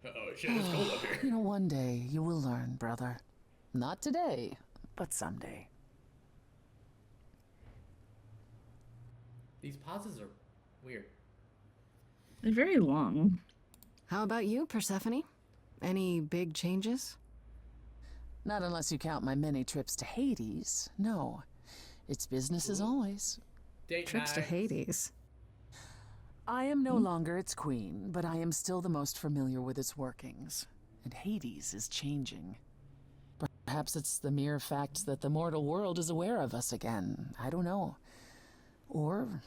B: Oh shit, it's cold up here.
F: You know, one day you will learn, brother. Not today, but someday.
B: These pauses are weird.
A: They're very long.
C: How about you, Persephone? Any big changes?
F: Not unless you count my many trips to Hades. No. It's business as always.
B: Date
C: Trips to
B: night.
C: Hades.
F: I am no longer its queen, but I am still the most familiar with its workings. And Hades is changing. Perhaps it's the mere fact that the mortal world is aware of us again. I don't know. Or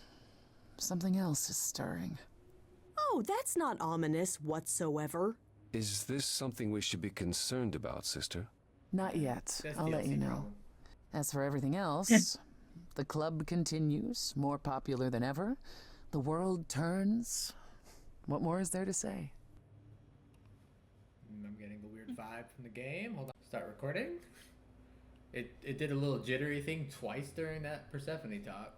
F: something else is stirring.
D: Oh, that's not ominous whatsoever.
I: Is this something we should be concerned about, sister?
F: Not yet.
B: That's
F: I'll let
B: DLC
F: you know.
B: problem.
F: As for everything else, the club continues, more popular than ever. The world turns. What more is there to say?
B: I'm getting the weird vibe from the game. Hold on. Start recording. It did a little jittery thing twice during that Persephone talk.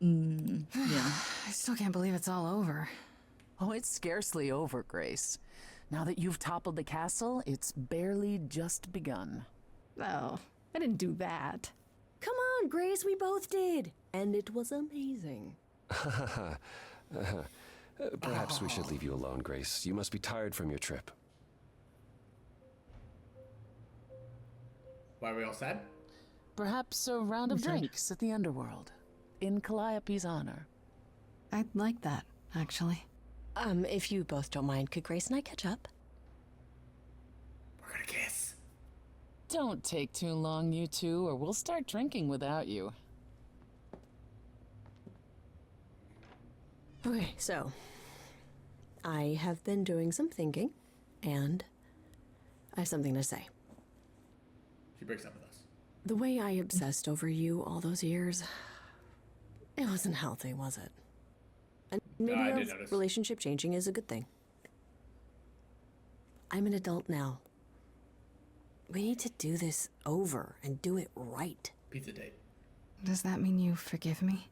A: Yeah.
C: I still can't believe it's all over.
F: Oh, it's scarcely over, Grace. Now that you've toppled the castle, it's barely just begun.
C: Oh, I didn't do that.
D: Come on, Grace, we both did. And it was amazing.
I: Perhaps we should leave you alone, Grace. You must be tired from your trip.
B: Why are we all sad?
F: Perhaps a round of
A: Okay.
F: drinks at the underworld, in Calliope's honor.
C: I'd like that, actually.
D: If you both don't mind, could Grace and I catch up?
B: We're gonna kiss.
F: Don't take too long, you two, or we'll start drinking without you.
D: Okay, so I have been doing some thinking, and I have something to say.
B: She breaks up with us.
D: The way I obsessed over you all those years, it wasn't healthy, was it? And maybe
B: I
D: our
B: did notice.
D: relationship changing is a good thing. I'm an adult now. We need to do this over and do it right.
B: Pizza date.
C: Does that mean you forgive me?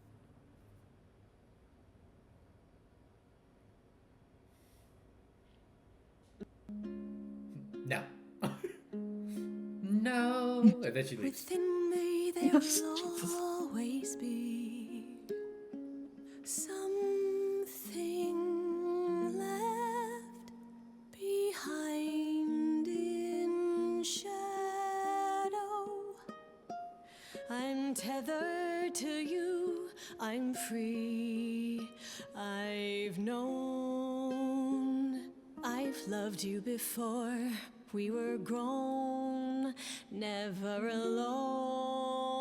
B: No. No. And then she leaves.
E: Within me there will always be something left behind in shadow. I'm tethered to you, I'm free. I've known, I've loved you before. We were grown, never alone.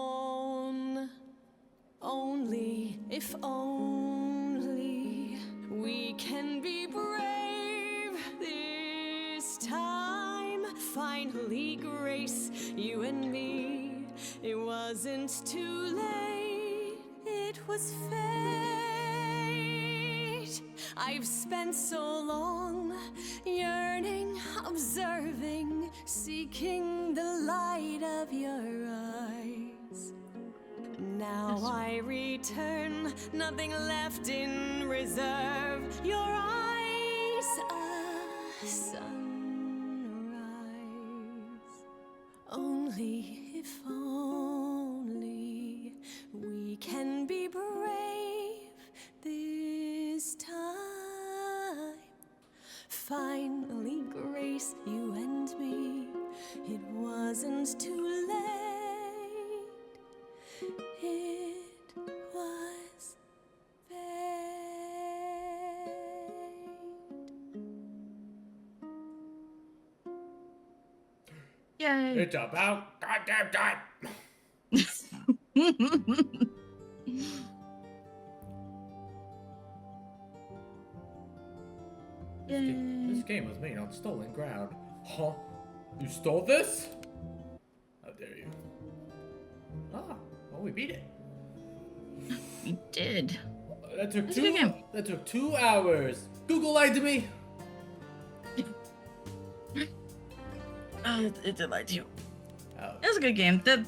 E: Only, if only, we can be brave this time. Finally, Grace, you and me. It wasn't too late, it was fate. I've spent so long yearning, observing, seeking the light of your eyes. Now I return, nothing left in reserve. Your eyes, a sunrise. Only if only we can be brave this time. Finally, Grace, you and me. It wasn't too late. It was fate.
A: Yay.
B: It's about goddamn time. This game was made on stolen ground. Huh? You stole this? How dare you? Ah, well, we beat it.
A: We did.
B: That took
A: That's a good game.
B: That took 2 hours. Google lied to me.
A: It did lie to you.
B: Oh.
A: It was a good game. The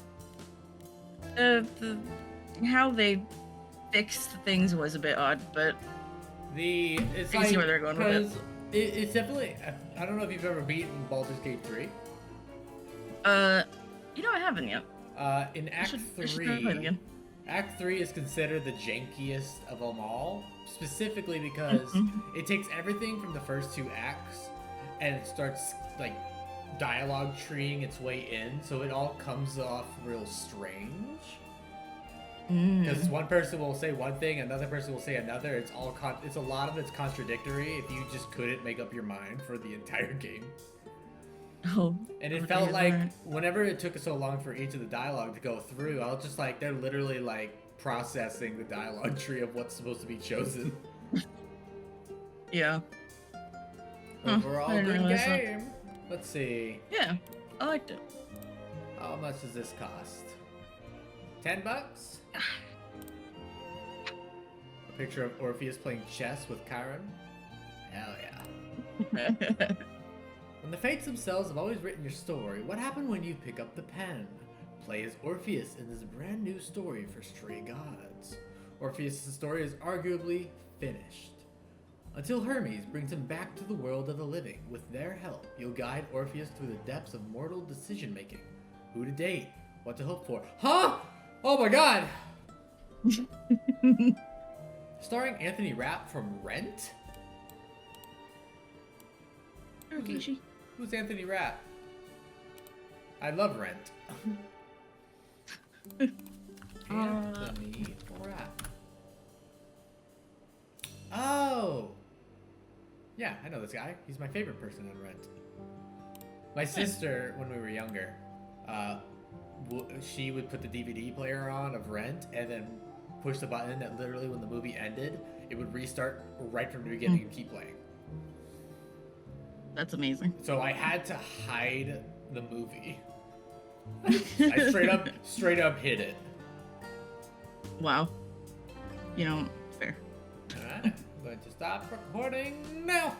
A: how they fixed things was a bit odd, but
B: It's
A: I can see where they're going with it.
B: because it's definitely. I don't know if you've ever beaten Baldur's Gate 3.
A: You know I haven't yet.
B: In Act
A: I should play it
B: 3,
A: again.
B: Act 3 is considered the jankiest of them all, specifically because it takes everything from the first 2 acts and it starts like dialogue treeing its way in, so it all comes off real strange. Because one person will say one thing, another person will say another. It's all it's a lot of it's contradictory. If you just couldn't make up your mind for the entire game.
A: Oh.
B: And it
A: okay,
B: felt like
A: alright.
B: whenever it took so long for each of the dialogue to go through, I was just like, they're literally like processing the dialogue tree of what's supposed to be chosen.
A: Yeah.
B: Overall,
A: I didn't
B: good
A: realize that.
B: game. Let's see.
A: Yeah, I liked it.
B: How much does this cost? $10? A picture of Orpheus playing chess with Chiron? Hell yeah. When the fates themselves have always written your story, what happened when you pick up the pen? Play as Orpheus in this brand new story for Stray Gods. Orpheus' story is arguably finished. Until Hermes brings him back to the world of the living. With their help, you'll guide Orpheus through the depths of mortal decision-making. Who to date? What to hope for? Huh? Oh my god! Starring Anthony Rapp from Rent? Who's Anthony Rapp? I love Rent. Anthony Rapp. Oh! Yeah, I know this guy. He's my favorite person on Rent. My sister, when we were younger, she would put the DVD player on of Rent and then push the button that literally when the movie ended, it would restart right from the beginning and keep playing.
A: That's amazing.
B: So I had to hide the movie. I straight up hid it.
A: Wow. You know, fair.
B: Alright, I'm going to stop recording now.